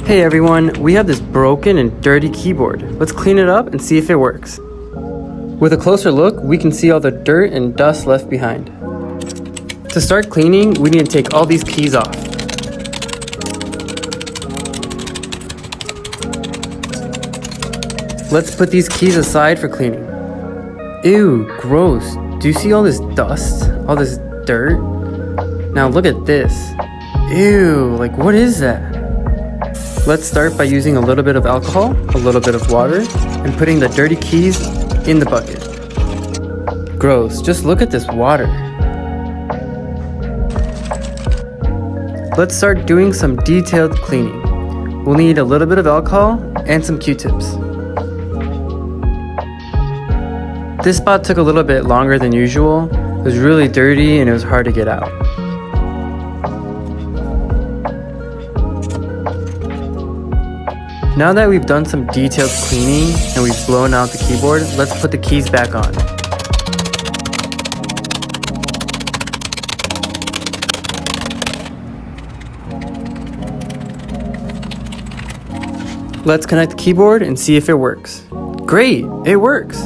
Hey everyone, we have this broken and dirty keyboard. Let's clean it up and see if it works. With a closer look, we can see all the dirt and dust left behind. To start cleaning, we need to take all these keys off. Let's put these keys aside for cleaning. Ew, gross. Do you see all this dust? All this dirt? Now look at this. Ew, like what is that? Let's start by using a little bit of alcohol, a little bit of water, and putting the dirty keys in the bucket. Gross, just look at this water. Let's start doing some detailed cleaning. We'll need a little bit of alcohol and some Q-tips. This spot took a little bit longer than usual. It was really dirty and it was hard to get out. Now that we've done some detailed cleaning and we've blown out the keyboard, let's put the keys back on. Let's connect the keyboard and see if it works. Great, it works!